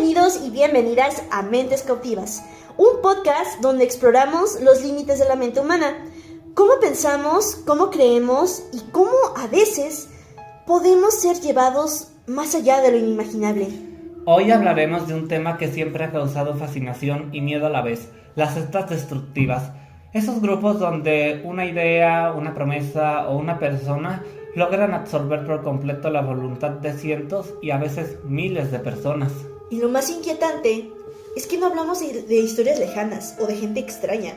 Bienvenidos y bienvenidas a Mentes Cautivas, un podcast donde exploramos los límites de la mente humana, cómo pensamos, cómo creemos y cómo a veces podemos ser llevados más allá de lo inimaginable. Hoy hablaremos de un tema que siempre ha causado fascinación y miedo a la vez, las sectas destructivas. Esos grupos donde una idea, una promesa o una persona logran absorber por completo la voluntad de cientos y a veces miles de personas. Y lo más inquietante es que no hablamos de historias lejanas o de gente extraña.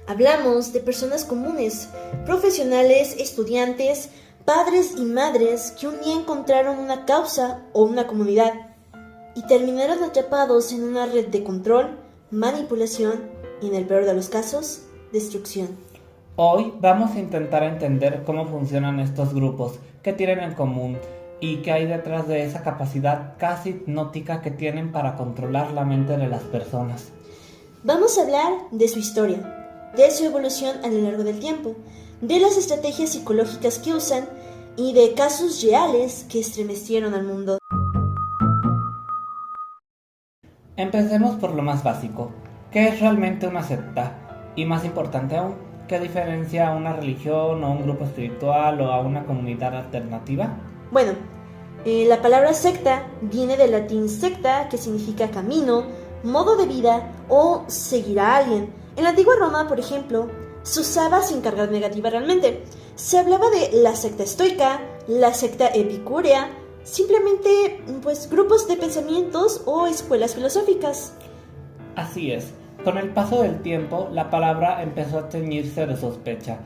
Hablamos de personas comunes, profesionales, estudiantes, padres y madres que un día encontraron una causa o una comunidad y terminaron atrapados en una red de control, manipulación y, en el peor de los casos, destrucción. Hoy vamos a intentar entender cómo funcionan estos grupos, qué tienen en común y qué hay detrás de esa capacidad casi hipnótica que tienen para controlar la mente de las personas. Vamos a hablar de su historia, de su evolución a lo largo del tiempo, de las estrategias psicológicas que usan y de casos reales que estremecieron al mundo. Empecemos por lo más básico. ¿Qué es realmente una secta? Y más importante aún, ¿qué diferencia a una religión o a un grupo espiritual o a una comunidad alternativa? Bueno, la palabra secta viene del latín secta, que significa camino, modo de vida o seguir a alguien. En la antigua Roma, por ejemplo, se usaba sin carga negativa realmente. Se hablaba de la secta estoica, la secta epicúrea, simplemente grupos de pensamientos o escuelas filosóficas. Así es. Con el paso del tiempo, la palabra empezó a teñirse de sospecha.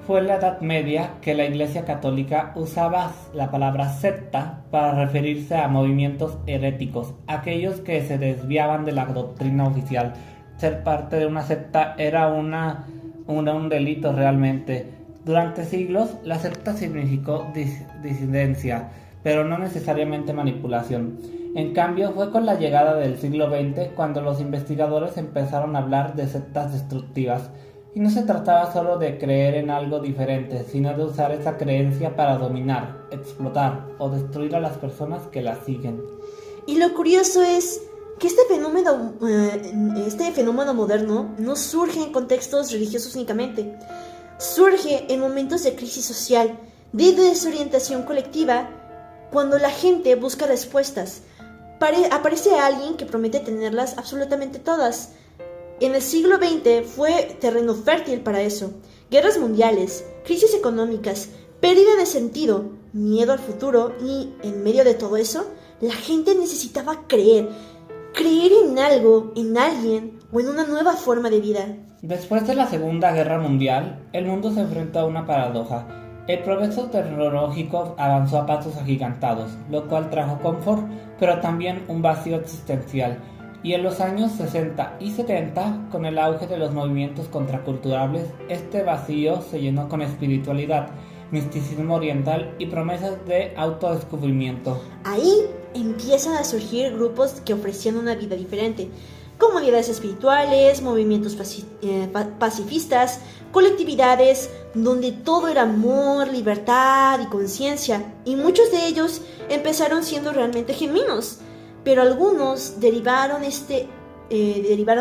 Fue en la Edad Media que la Iglesia Católica usaba la palabra secta para referirse a movimientos heréticos, aquellos que se desviaban de la doctrina oficial. Ser parte de una secta era un delito realmente. Durante siglos, la secta significó disidencia, pero no necesariamente manipulación. En cambio, fue con la llegada del siglo XX cuando los investigadores empezaron a hablar de sectas destructivas. Y no se trataba solo de creer en algo diferente, sino de usar esa creencia para dominar, explotar o destruir a las personas que la siguen. Y lo curioso es que este fenómeno moderno no surge en contextos religiosos únicamente. Surge en momentos de crisis social, de desorientación colectiva, cuando la gente busca respuestas. Aparece alguien que promete tenerlas absolutamente todas. En el siglo XX fue terreno fértil para eso. Guerras mundiales, crisis económicas, pérdida de sentido, miedo al futuro y, en medio de todo eso, la gente necesitaba creer en algo, en alguien o en una nueva forma de vida. Después de la Segunda Guerra Mundial, el mundo se enfrentó a una paradoja. El progreso tecnológico avanzó a pasos agigantados, lo cual trajo confort, pero también un vacío existencial. Y en los años 60 y 70, con el auge de los movimientos contraculturales, este vacío se llenó con espiritualidad, misticismo oriental y promesas de autodescubrimiento. Ahí empiezan a surgir grupos que ofrecían una vida diferente. Comunidades espirituales, movimientos pacifistas, colectividades donde todo era amor, libertad y conciencia. Y muchos de ellos empezaron siendo realmente genuinos. Pero algunos derivaron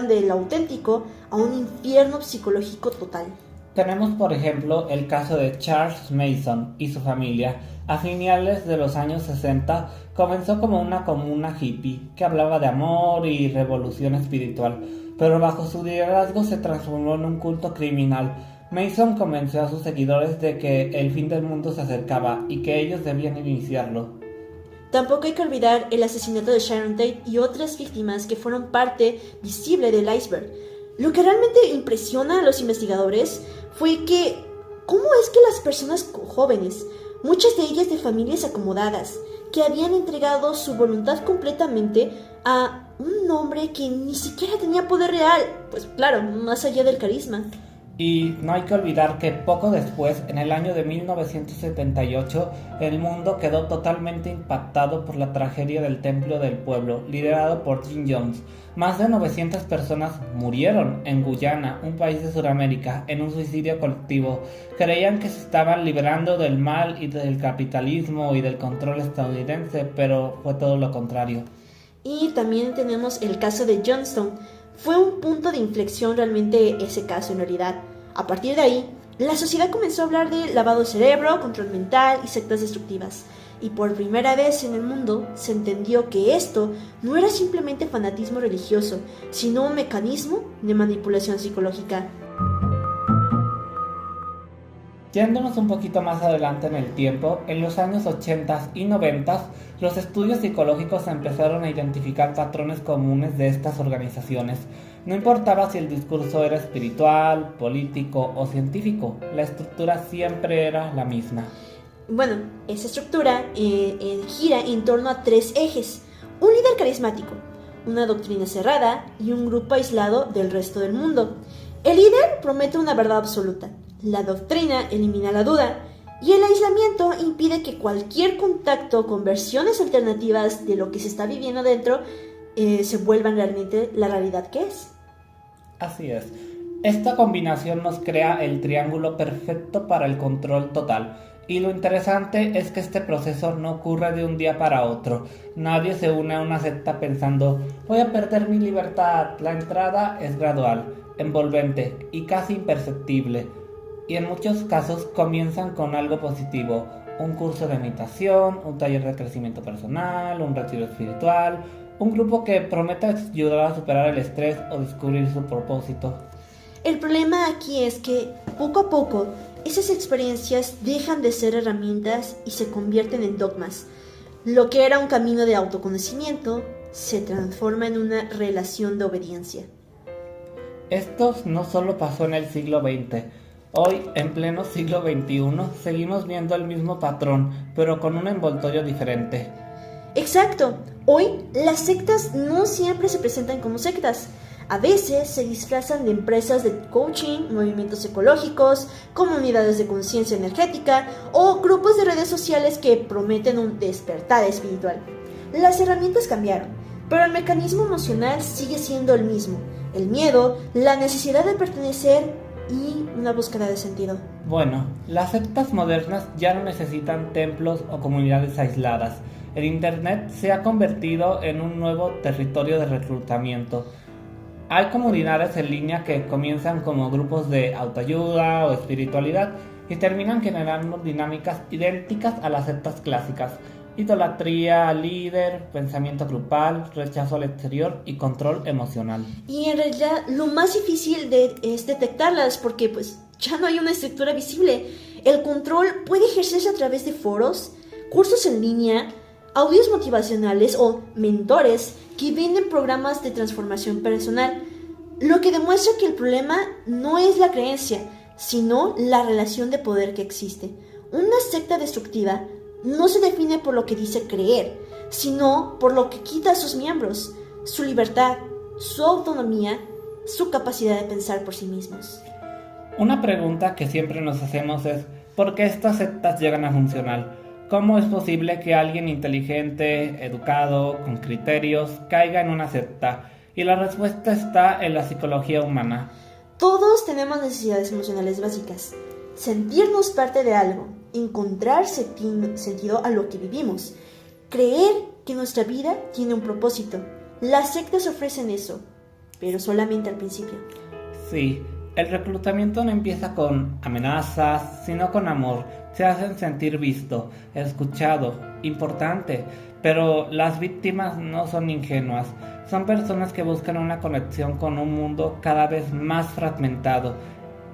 del auténtico a un infierno psicológico total. Tenemos por ejemplo el caso de Charles Manson y su familia. A finales de los años 60 comenzó como una comuna hippie que hablaba de amor y revolución espiritual, pero bajo su liderazgo se transformó en un culto criminal. Manson convenció a sus seguidores de que el fin del mundo se acercaba y que ellos debían iniciarlo. Tampoco hay que olvidar el asesinato de Sharon Tate y otras víctimas que fueron parte visible del iceberg. Lo que realmente impresiona a los investigadores fue que cómo es que las personas jóvenes, muchas de ellas de familias acomodadas, que habían entregado su voluntad completamente a un hombre que ni siquiera tenía poder real, pues claro, más allá del carisma. Y no hay que olvidar que poco después, en el año de 1978, el mundo quedó totalmente impactado por la tragedia del Templo del Pueblo, liderado por Jim Jones. Más de 900 personas murieron en Guyana, un país de Sudamérica, en un suicidio colectivo. Creían que se estaban liberando del mal y del capitalismo y del control estadounidense, pero fue todo lo contrario. Y también tenemos el caso de Johnstone. Fue un punto de inflexión realmente ese caso en realidad. A partir de ahí, la sociedad comenzó a hablar de lavado de cerebro, control mental y sectas destructivas. Y por primera vez en el mundo se entendió que esto no era simplemente fanatismo religioso, sino un mecanismo de manipulación psicológica. Yéndonos un poquito más adelante en el tiempo, en los años 80 y 90, los estudios psicológicos empezaron a identificar patrones comunes de estas organizaciones. No importaba si el discurso era espiritual, político o científico, la estructura siempre era la misma. Bueno, esa estructura gira en torno a 3 ejes: un líder carismático, una doctrina cerrada y un grupo aislado del resto del mundo. El líder promete una verdad absoluta, la doctrina elimina la duda y el aislamiento impide que cualquier contacto con versiones alternativas de lo que se está viviendo dentro se vuelvan realmente la realidad que es. Así es. Esta combinación nos crea el triángulo perfecto para el control total. Y lo interesante es que este proceso no ocurre de un día para otro. Nadie se une a una secta pensando, voy a perder mi libertad. La entrada es gradual, envolvente y casi imperceptible. Y en muchos casos comienzan con algo positivo. Un curso de meditación, un taller de crecimiento personal, un retiro espiritual, un grupo que promete ayudar a superar el estrés o descubrir su propósito. El problema aquí es que, poco a poco, esas experiencias dejan de ser herramientas y se convierten en dogmas. Lo que era un camino de autoconocimiento se transforma en una relación de obediencia. Esto no solo pasó en el siglo XX. Hoy, en pleno siglo XXI, seguimos viendo el mismo patrón, pero con un envoltorio diferente. Exacto. Hoy, las sectas no siempre se presentan como sectas. A veces se disfrazan de empresas de coaching, movimientos ecológicos, comunidades de conciencia energética o grupos de redes sociales que prometen un despertar espiritual. Las herramientas cambiaron, pero el mecanismo emocional sigue siendo el mismo: el miedo, la necesidad de pertenecer y una búsqueda de sentido. Bueno, las sectas modernas ya no necesitan templos o comunidades aisladas. El Internet se ha convertido en un nuevo territorio de reclutamiento. Hay comunidades en línea que comienzan como grupos de autoayuda o espiritualidad y terminan generando dinámicas idénticas a las sectas clásicas: idolatría al líder, pensamiento grupal, rechazo al exterior y control emocional. Y en realidad lo más difícil es detectarlas, porque pues ya no hay una estructura visible. El control puede ejercerse a través de foros, cursos en línea, audios motivacionales o mentores que venden programas de transformación personal, lo que demuestra que el problema no es la creencia, sino la relación de poder que existe. Una secta destructiva no se define por lo que dice creer, sino por lo que quita a sus miembros, su libertad, su autonomía, su capacidad de pensar por sí mismos. Una pregunta que siempre nos hacemos es: ¿por qué estas sectas llegan a funcionar? ¿Cómo es posible que alguien inteligente, educado, con criterios, caiga en una secta? Y la respuesta está en la psicología humana. Todos tenemos necesidades emocionales básicas: sentirnos parte de algo, encontrar sentido a lo que vivimos, creer que nuestra vida tiene un propósito. Las sectas ofrecen eso, pero solamente al principio. Sí, el reclutamiento no empieza con amenazas, sino con amor. Se hacen sentir visto, escuchado, importante, pero las víctimas no son ingenuas. Son personas que buscan una conexión con un mundo cada vez más fragmentado.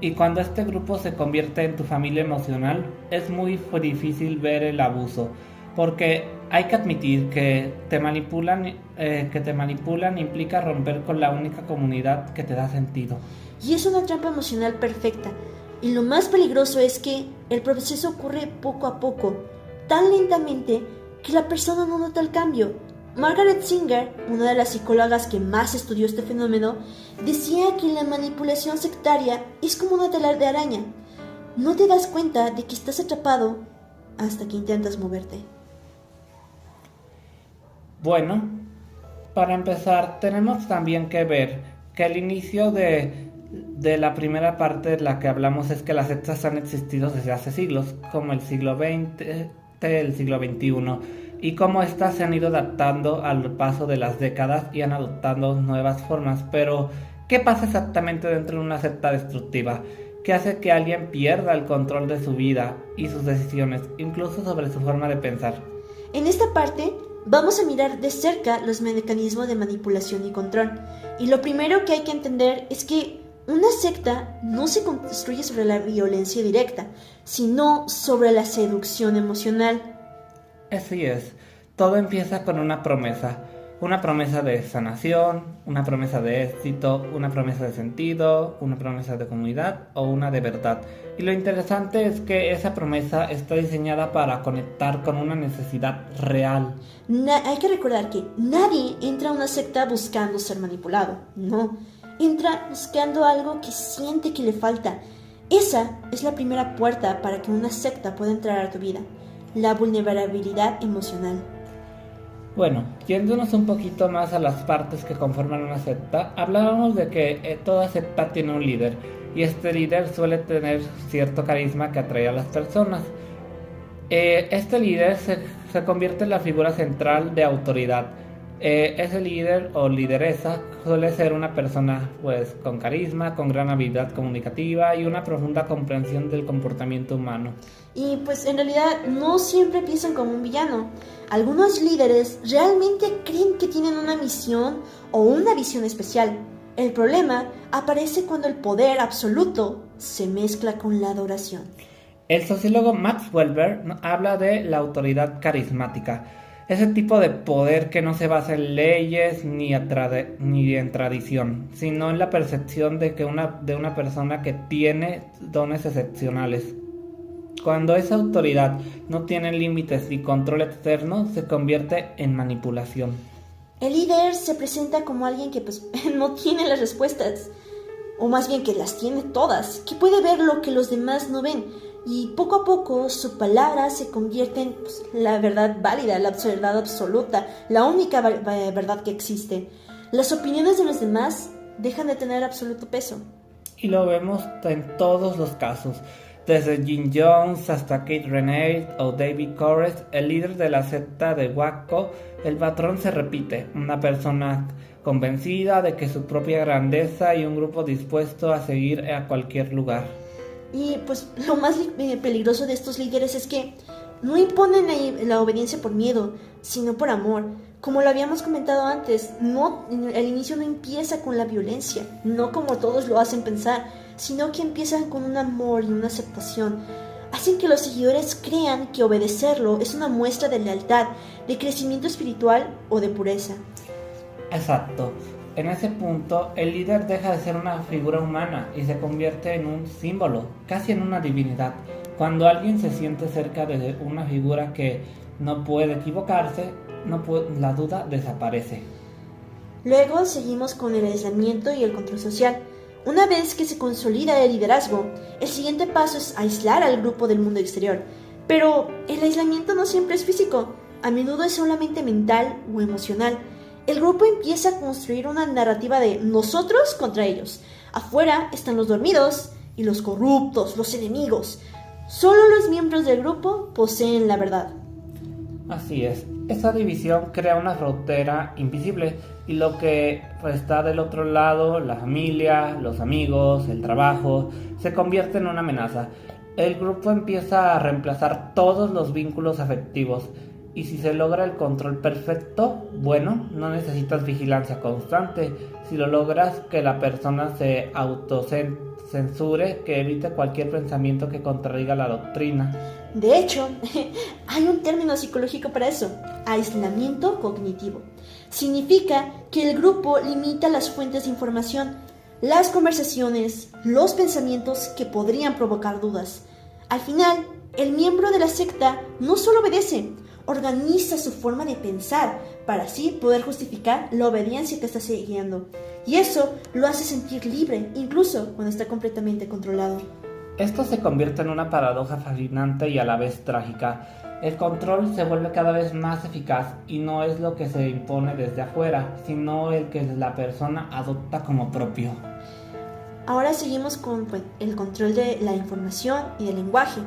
Y cuando este grupo se convierte en tu familia emocional, es muy difícil ver el abuso, porque hay que admitir que te manipulan implica romper con la única comunidad que te da sentido. Y es una trampa emocional perfecta. Y lo más peligroso es que el proceso ocurre poco a poco, tan lentamente que la persona no nota el cambio. Margaret Singer, una de las psicólogas que más estudió este fenómeno, decía que la manipulación sectaria es como una telar de araña. No te das cuenta de que estás atrapado hasta que intentas moverte. Bueno, para empezar, tenemos también que ver que el inicio de la primera parte de la que hablamos es que las sectas han existido desde hace siglos, como el siglo XX, el siglo XXI. y cómo éstas se han ido adaptando al paso de las décadas y han adoptado nuevas formas. Pero, ¿qué pasa exactamente dentro de una secta destructiva? ¿Qué hace que alguien pierda el control de su vida y sus decisiones, incluso sobre su forma de pensar? En esta parte vamos a mirar de cerca los mecanismos de manipulación y control. Y lo primero que hay que entender es que una secta no se construye sobre la violencia directa, sino sobre la seducción emocional. Así es, todo empieza con una promesa de sanación, una promesa de éxito, una promesa de sentido, una promesa de comunidad o una de verdad. Y lo interesante es que esa promesa está diseñada para conectar con una necesidad real. Hay que recordar que nadie entra a una secta buscando ser manipulado, no, entra buscando algo que siente que le falta. Esa es la primera puerta para que una secta pueda entrar a tu vida, la vulnerabilidad emocional. Bueno, yéndonos un poquito más a las partes que conforman una secta, hablábamos de que toda secta tiene un líder, y este líder suele tener cierto carisma que atrae a las personas. Este líder se convierte en la figura central de autoridad. Ese líder o lideresa suele ser una persona pues con carisma, con gran habilidad comunicativa y una profunda comprensión del comportamiento humano. Y pues en realidad no siempre piensan como un villano. Algunos líderes realmente creen que tienen una misión o una visión especial. El problema aparece cuando el poder absoluto se mezcla con la adoración. El sociólogo Max Weber habla de la autoridad carismática. Ese tipo de poder que no se basa en leyes ni en tradición, sino en la percepción de una persona que tiene dones excepcionales. Cuando esa autoridad no tiene límites y control externo, se convierte en manipulación. El líder se presenta como alguien que pues no tiene las respuestas, o más bien que las tiene todas, que puede ver lo que los demás no ven. Y poco a poco su palabra se convierte en la verdad válida, la verdad absoluta, la única verdad que existe. Las opiniones de los demás dejan de tener absoluto peso. Y lo vemos en todos los casos. Desde Jim Jones hasta Kate Renate o David Koresh, el líder de la secta de Waco, el patrón se repite. Una persona convencida de que su propia grandeza y un grupo dispuesto a seguir a cualquier lugar. Y pues lo más peligroso de estos líderes es que no imponen la obediencia por miedo, sino por amor. Como lo habíamos comentado antes, el inicio no empieza con la violencia, no como todos lo hacen pensar, sino que empiezan con un amor y una aceptación. Hacen que los seguidores crean que obedecerlo es una muestra de lealtad, de crecimiento espiritual o de pureza. Exacto. En ese punto, el líder deja de ser una figura humana y se convierte en un símbolo, casi en una divinidad. Cuando alguien se siente cerca de una figura que no puede equivocarse, la duda desaparece. Luego seguimos con el aislamiento y el control social. Una vez que se consolida el liderazgo, el siguiente paso es aislar al grupo del mundo exterior. Pero el aislamiento no siempre es físico, a menudo es solamente mental o emocional. El grupo empieza a construir una narrativa de nosotros contra ellos. Afuera están los dormidos y los corruptos, los enemigos. Solo los miembros del grupo poseen la verdad. Así es, esa división crea una frontera invisible y lo que está del otro lado, la familia, los amigos, el trabajo, se convierte en una amenaza. El grupo empieza a reemplazar todos los vínculos afectivos. Y si se logra el control perfecto, bueno, no necesitas vigilancia constante. Si lo logras, que la persona se autocensure, que evite cualquier pensamiento que contradiga la doctrina. De hecho, hay un término psicológico para eso: aislamiento cognitivo. Significa que el grupo limita las fuentes de información, las conversaciones, los pensamientos que podrían provocar dudas. Al final, el miembro de la secta no solo obedece, organiza su forma de pensar para así poder justificar la obediencia que está siguiendo. Y eso lo hace sentir libre, incluso cuando está completamente controlado. Esto se convierte en una paradoja fascinante y a la vez trágica. El control se vuelve cada vez más eficaz y no es lo que se impone desde afuera, sino el que la persona adopta como propio. Ahora seguimos con el control de la información y del lenguaje.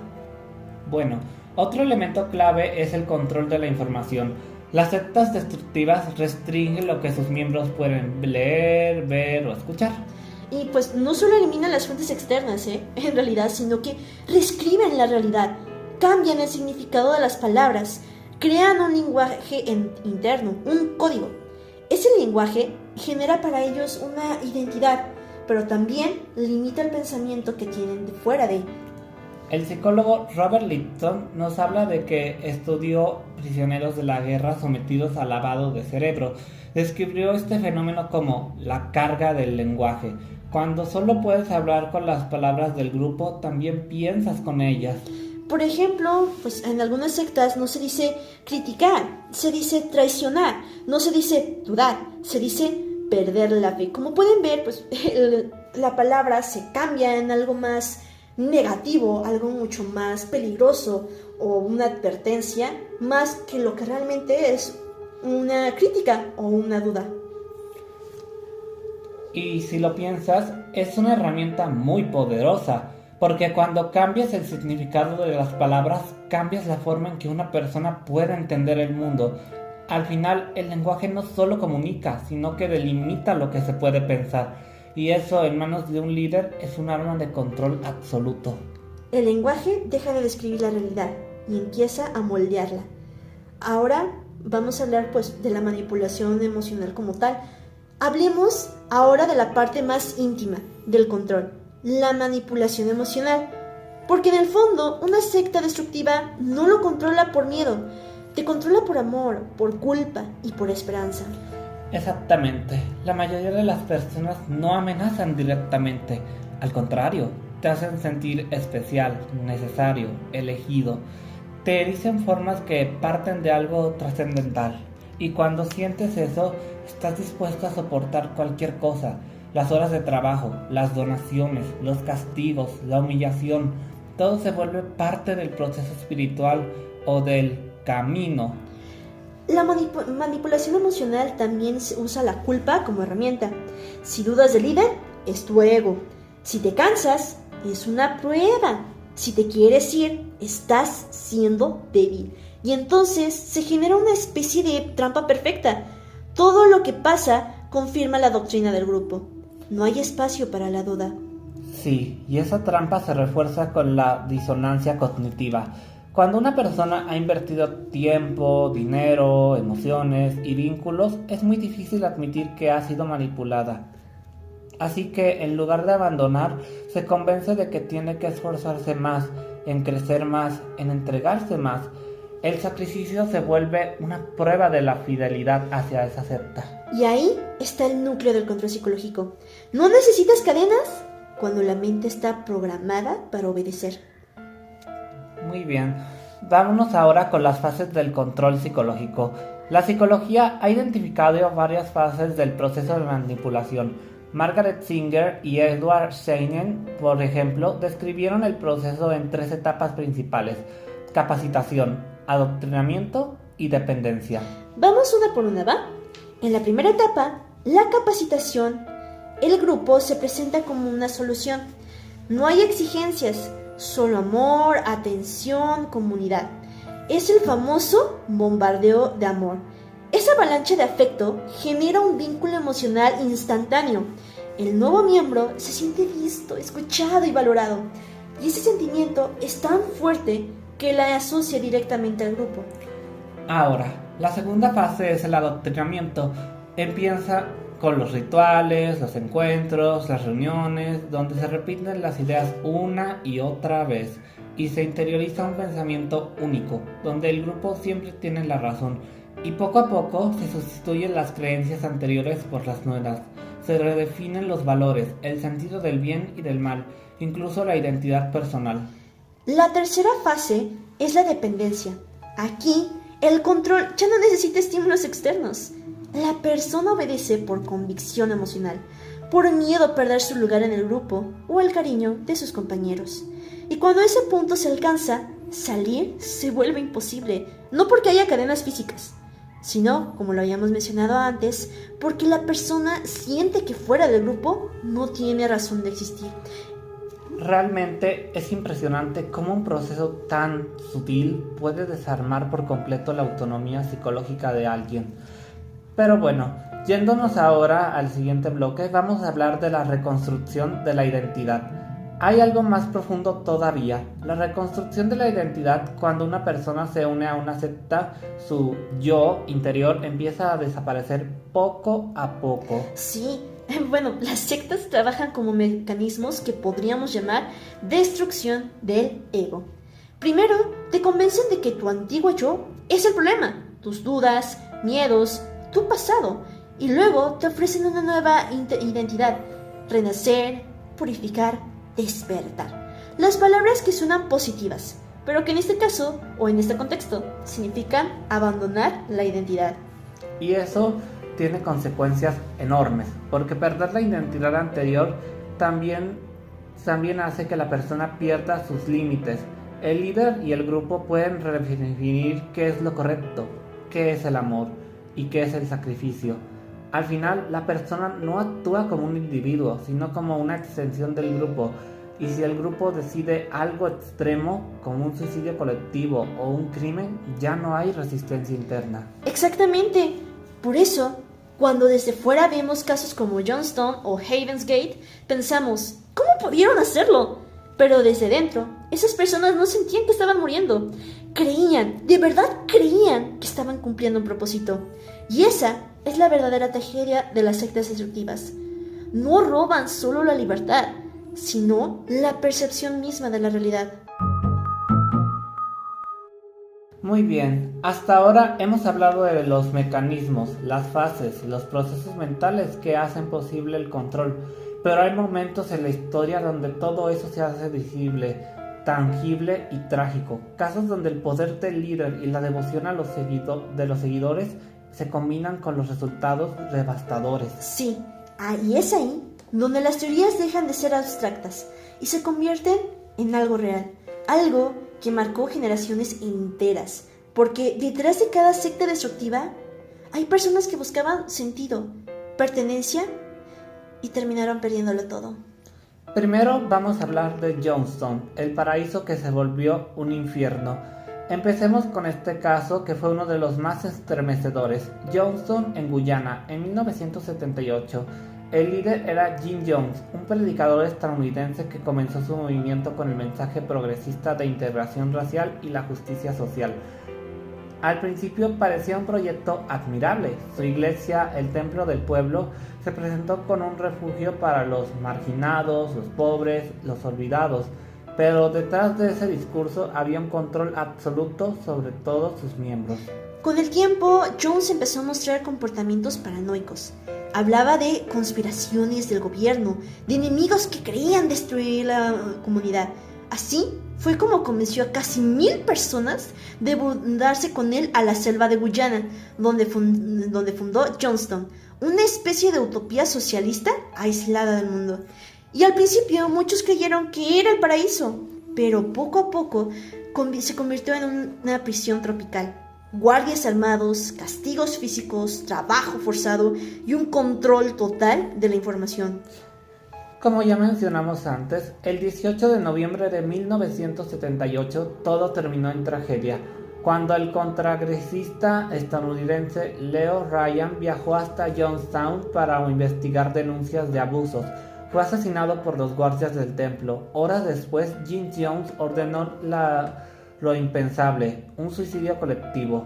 Bueno, Otro elemento clave es el control de la información. Las sectas destructivas restringen lo que sus miembros pueden leer, ver o escuchar. Y pues no solo eliminan las fuentes externas, en realidad, sino que reescriben la realidad, cambian el significado de las palabras, crean un lenguaje interno, un código. Ese lenguaje genera para ellos una identidad, pero también limita el pensamiento que tienen de fuera de. El psicólogo Robert Lipton nos habla de que estudió prisioneros de la guerra sometidos al lavado de cerebro. Describió este fenómeno como la carga del lenguaje. Cuando solo puedes hablar con las palabras del grupo, también piensas con ellas. Por ejemplo, pues en algunas sectas no se dice criticar, se dice traicionar, no se dice dudar, se dice perder la fe. Como pueden ver, pues la palabra se cambia en algo más negativo, algo mucho más peligroso o una advertencia, más que lo que realmente es una crítica o una duda. Y si lo piensas, es una herramienta muy poderosa, porque cuando cambias el significado de las palabras, cambias la forma en que una persona puede entender el mundo. Al final, el lenguaje no solo comunica, sino que delimita lo que se puede pensar. Y eso en manos de un líder es un arma de control absoluto. El lenguaje deja de describir la realidad y empieza a moldearla. Ahora vamos a hablar pues de la manipulación emocional como tal. Hablemos ahora de la parte más íntima del control, la manipulación emocional. Porque en el fondo una secta destructiva no lo controla por miedo, te controla por amor, por culpa y por esperanza. Exactamente. La mayoría de las personas no amenazan directamente. Al contrario, te hacen sentir especial, necesario, elegido. Te dicen formas que parten de algo trascendental. Y cuando sientes eso, estás dispuesto a soportar cualquier cosa. Las horas de trabajo, las donaciones, los castigos, la humillación. Todo se vuelve parte del proceso espiritual o del camino. La manipulación emocional también se usa la culpa como herramienta. Si dudas del líder, es tu ego. Si te cansas, es una prueba. Si te quieres ir, estás siendo débil. Y entonces se genera una especie de trampa perfecta. Todo lo que pasa confirma la doctrina del grupo. No hay espacio para la duda. Sí, y esa trampa se refuerza con la disonancia cognitiva. Cuando una persona ha invertido tiempo, dinero, emociones y vínculos, es muy difícil admitir que ha sido manipulada. Así que, en lugar de abandonar, se convence de que tiene que esforzarse más, en crecer más, en entregarse más. El sacrificio se vuelve una prueba de la fidelidad hacia esa secta. Y ahí está el núcleo del control psicológico. ¿No necesitas cadenas? Cuando la mente está programada para obedecer. Muy bien, vámonos ahora con las fases del control psicológico. La psicología ha identificado varias fases del proceso de manipulación. Margaret Singer y Edward Scheinin, por ejemplo, describieron el proceso en 3 etapas principales: capacitación, adoctrinamiento y dependencia. Vamos una por una, ¿va? En la primera etapa, la capacitación, el grupo se presenta como una solución. No hay exigencias, solo amor, atención, comunidad. Es el famoso bombardeo de amor. Esa avalancha de afecto genera un vínculo emocional instantáneo. El nuevo miembro se siente visto, escuchado y valorado. Y ese sentimiento es tan fuerte que la asocia directamente al grupo. Ahora, la segunda fase es el adoctrinamiento. Empieza con los rituales, los encuentros, las reuniones, donde se repiten las ideas una y otra vez y se interioriza un pensamiento único, donde el grupo siempre tiene la razón, y poco a poco se sustituyen las creencias anteriores por las nuevas. Se redefinen los valores, el sentido del bien y del mal, incluso la identidad personal. La tercera fase es la dependencia. Aquí, el control ya no necesita estímulos externos. La persona obedece por convicción emocional, por miedo a perder su lugar en el grupo o el cariño de sus compañeros. Y cuando ese punto se alcanza, salir se vuelve imposible, no porque haya cadenas físicas, sino, como lo habíamos mencionado antes, porque la persona siente que fuera del grupo no tiene razón de existir. Realmente es impresionante cómo un proceso tan sutil puede desarmar por completo la autonomía psicológica de alguien. Pero bueno, yéndonos ahora al siguiente bloque, vamos a hablar de la reconstrucción de la identidad. Hay algo más profundo todavía, la reconstrucción de la identidad. Cuando una persona se une a una secta, su yo interior empieza a desaparecer poco a poco. Sí, bueno, las sectas trabajan como mecanismos que podríamos llamar destrucción del ego. Primero, te convencen de que tu antiguo yo es el problema, tus dudas, miedos, tu pasado, y luego te ofrecen una nueva identidad, renacer, purificar, despertar. Las palabras que suenan positivas, pero que en este caso, o en este contexto, significan abandonar la identidad. Y eso tiene consecuencias enormes, porque perder la identidad anterior también hace que la persona pierda sus límites. El líder y el grupo pueden redefinir qué es lo correcto, qué es el amor y qué es el sacrificio. Al final, la persona no actúa como un individuo, sino como una extensión del grupo. Y si el grupo decide algo extremo, como un suicidio colectivo o un crimen, ya no hay resistencia interna. Exactamente. Por eso, cuando desde fuera vemos casos como Johnstone o Haven's Gate, pensamos, ¿cómo pudieron hacerlo? Pero desde dentro, esas personas no sentían que estaban muriendo. Creían, de verdad creían que estaban cumpliendo un propósito. Y esa es la verdadera tragedia de las sectas destructivas. No roban solo la libertad, sino la percepción misma de la realidad. Muy bien, hasta ahora hemos hablado de los mecanismos, las fases, los procesos mentales que hacen posible el control, pero hay momentos en la historia donde todo eso se hace visible, tangible y trágico. Casos donde el poder del líder y la devoción a de los seguidores se combinan con los resultados devastadores. Sí, y es ahí donde las teorías dejan de ser abstractas y se convierten en algo real, algo que marcó generaciones enteras, porque detrás de cada secta destructiva hay personas que buscaban sentido, pertenencia y terminaron perdiéndolo todo. Primero vamos a hablar de Johnstone, el paraíso que se volvió un infierno. Empecemos con este caso que fue uno de los más estremecedores. Johnstone en Guyana, en 1978. El líder era Jim Jones, un predicador estadounidense que comenzó su movimiento con el mensaje progresista de integración racial y la justicia social. Al principio parecía un proyecto admirable. Su iglesia, el templo del pueblo, se presentó con un refugio para los marginados, los pobres, los olvidados. Pero detrás de ese discurso había un control absoluto sobre todos sus miembros. Con el tiempo, Jones empezó a mostrar comportamientos paranoicos. Hablaba de conspiraciones del gobierno, de enemigos que querían destruir la comunidad. Así fue como convenció a casi 1000 personas de mudarse con él a la selva de Guyana, donde fundó Johnstone, una especie de utopía socialista aislada del mundo. Y al principio muchos creyeron que era el paraíso, pero poco a poco se convirtió en una prisión tropical. Guardias armados, castigos físicos, trabajo forzado y un control total de la información. Como ya mencionamos antes, el 18 de noviembre de 1978 todo terminó en tragedia, cuando el contragresista estadounidense Leo Ryan viajó hasta Johnstown para investigar denuncias de abusos. Fue asesinado por los guardias del templo. Horas después, Jim Jones ordenó lo impensable, un suicidio colectivo.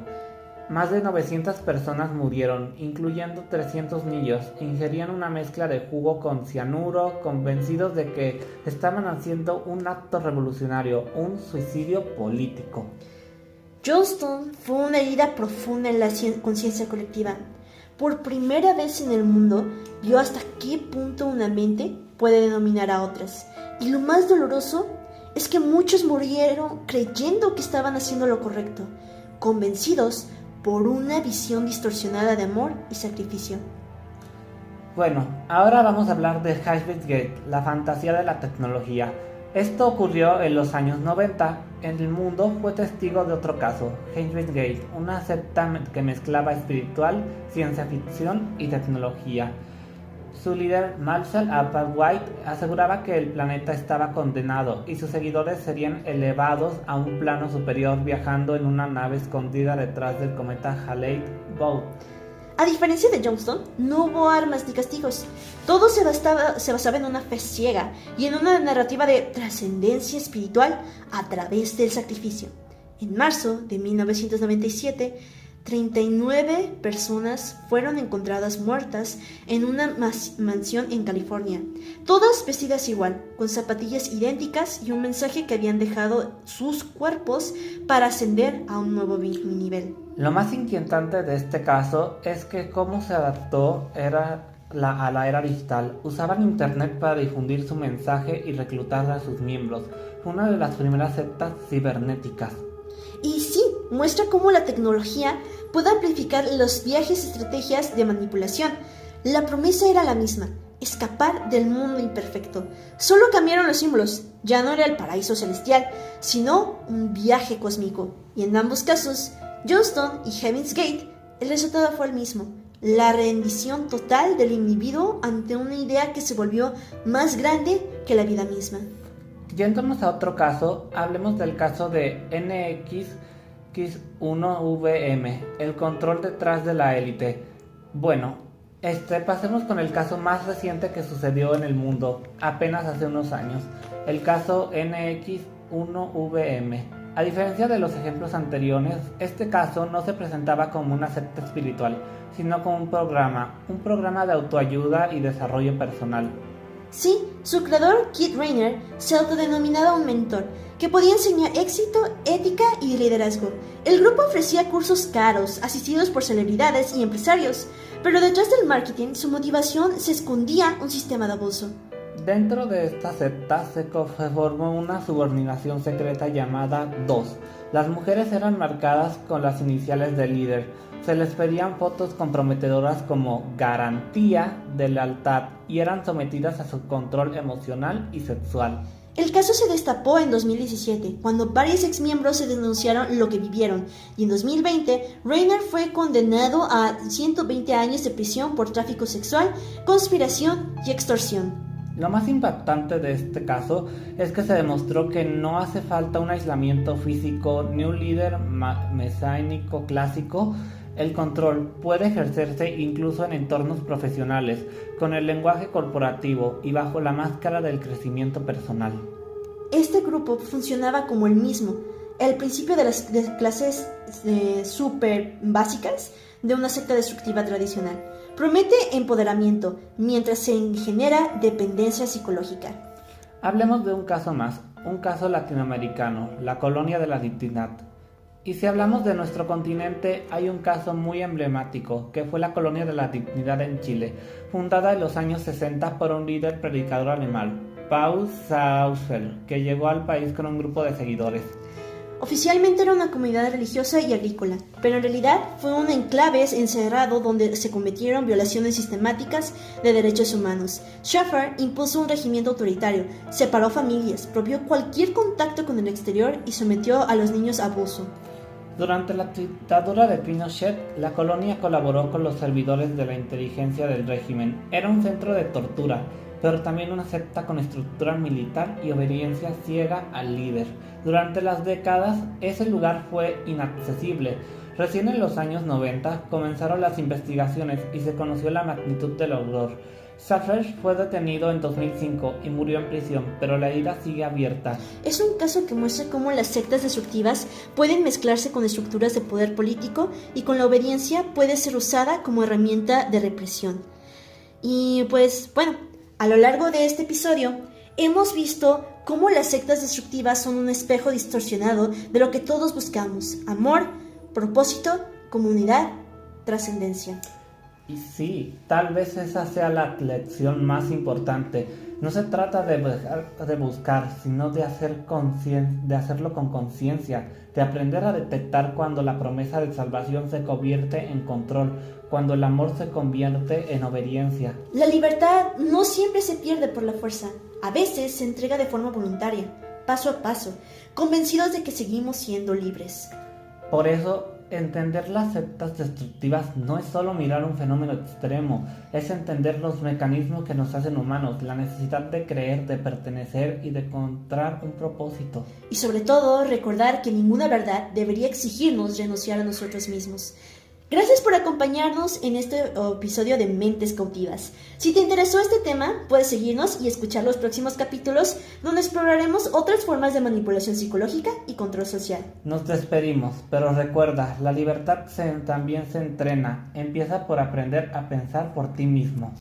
Más de 900 personas murieron, incluyendo 300 niños. Ingerían una mezcla de jugo con cianuro, convencidos de que estaban haciendo un acto revolucionario, un suicidio político. Johnstone fue una herida profunda en la conciencia colectiva. Por primera vez en el mundo, vio hasta qué punto una mente puede dominar a otras. Y lo más doloroso es que muchos murieron creyendo que estaban haciendo lo correcto, convencidos por una visión distorsionada de amor y sacrificio. Bueno, ahora vamos a hablar de Haven's Gate, la fantasía de la tecnología. Esto ocurrió en los años 90. El mundo fue testigo de otro caso, Haven's Gate, una secta que mezclaba espiritual, ciencia ficción y tecnología. Su líder, Marshall Applewhite, aseguraba que el planeta estaba condenado y sus seguidores serían elevados a un plano superior viajando en una nave escondida detrás del cometa Halley-Bow. A diferencia de Johnston, no hubo armas ni castigos. Todo se basaba en una fe ciega y en una narrativa de trascendencia espiritual a través del sacrificio. En marzo de 1997, 39 personas fueron encontradas muertas en una mansión en California, todas vestidas igual, con zapatillas idénticas y un mensaje que habían dejado sus cuerpos para ascender a un nuevo nivel. Lo más inquietante de este caso es que cómo se adaptó a la era digital. Usaban internet para difundir su mensaje y reclutar a sus miembros. Fue una de las primeras sectas cibernéticas. Y sí, muestra cómo la tecnología puede amplificar los viajes y estrategias de manipulación. La promesa era la misma, escapar del mundo imperfecto. Solo cambiaron los símbolos, ya no era el paraíso celestial, sino un viaje cósmico. Y en ambos casos, Johnston y Heaven's Gate, el resultado fue el mismo. La rendición total del individuo ante una idea que se volvió más grande que la vida misma. Yéndonos a otro caso, hablemos del caso de NXX1VM, el control detrás de la élite. Bueno, pasemos con el caso más reciente que sucedió en el mundo, apenas hace unos años, el caso NXX1VM. A diferencia de los ejemplos anteriores, este caso no se presentaba como una secta espiritual, sino como un programa de autoayuda y desarrollo personal. Sí, su creador, Keith Rayner, se autodenominaba un mentor, que podía enseñar éxito, ética y liderazgo. El grupo ofrecía cursos caros, asistidos por celebridades y empresarios, pero detrás del marketing, su motivación se escondía un sistema de abuso. Dentro de esta secta se formó una subordinación secreta llamada 2. Las mujeres eran marcadas con las iniciales del líder. Se les pedían fotos comprometedoras como garantía de lealtad y eran sometidas a su control emocional y sexual. El caso se destapó en 2017, cuando varios exmiembros se denunciaron lo que vivieron, y en 2020, Rayner fue condenado a 120 años de prisión por tráfico sexual, conspiración y extorsión. Lo más impactante de este caso es que se demostró que no hace falta un aislamiento físico ni un líder mesiánico clásico. El control puede ejercerse incluso en entornos profesionales, con el lenguaje corporativo y bajo la máscara del crecimiento personal. Este grupo funcionaba como el mismo, el principio de las clases súper básicas de una secta destructiva tradicional. Promete empoderamiento, mientras se genera dependencia psicológica. Hablemos de un caso más, un caso latinoamericano, la colonia de la dignidad. Y si hablamos de nuestro continente, hay un caso muy emblemático, que fue la Colonia de la Dignidad en Chile, fundada en los años 60 por un líder predicador alemán, Paul Sausfeld, que llegó al país con un grupo de seguidores. Oficialmente era una comunidad religiosa y agrícola, pero en realidad fue un enclave encerrado donde se cometieron violaciones sistemáticas de derechos humanos. Schaffer impuso un regimiento autoritario, separó familias, prohibió cualquier contacto con el exterior y sometió a los niños a abuso. Durante la dictadura de Pinochet, la colonia colaboró con los servidores de la inteligencia del régimen. Era un centro de tortura, pero también una secta con estructura militar y obediencia ciega al líder. Durante las décadas, ese lugar fue inaccesible. Recién en los años 90 comenzaron las investigaciones y se conoció la magnitud del horror. Schaffer fue detenido en 2005 y murió en prisión, pero la herida sigue abierta. Es un caso que muestra cómo las sectas destructivas pueden mezclarse con estructuras de poder político y con la obediencia puede ser usada como herramienta de represión. Y pues, bueno, a lo largo de este episodio hemos visto cómo las sectas destructivas son un espejo distorsionado de lo que todos buscamos: amor, propósito, comunidad, trascendencia. Y sí, tal vez esa sea la lección más importante. No se trata de buscar, sino de hacerlo con conciencia, de aprender a detectar cuando la promesa de salvación se convierte en control, cuando el amor se convierte en obediencia. La libertad no siempre se pierde por la fuerza, a veces se entrega de forma voluntaria, paso a paso, convencidos de que seguimos siendo libres. Por eso, entender las sectas destructivas no es solo mirar un fenómeno extremo, es entender los mecanismos que nos hacen humanos, la necesidad de creer, de pertenecer y de encontrar un propósito. Y sobre todo, recordar que ninguna verdad debería exigirnos renunciar a nosotros mismos. Gracias por acompañarnos en este episodio de Mentes Cautivas. Si te interesó este tema, puedes seguirnos y escuchar los próximos capítulos donde exploraremos otras formas de manipulación psicológica y control social. Nos despedimos, pero recuerda, la libertad también se entrena. Empieza por aprender a pensar por ti mismo.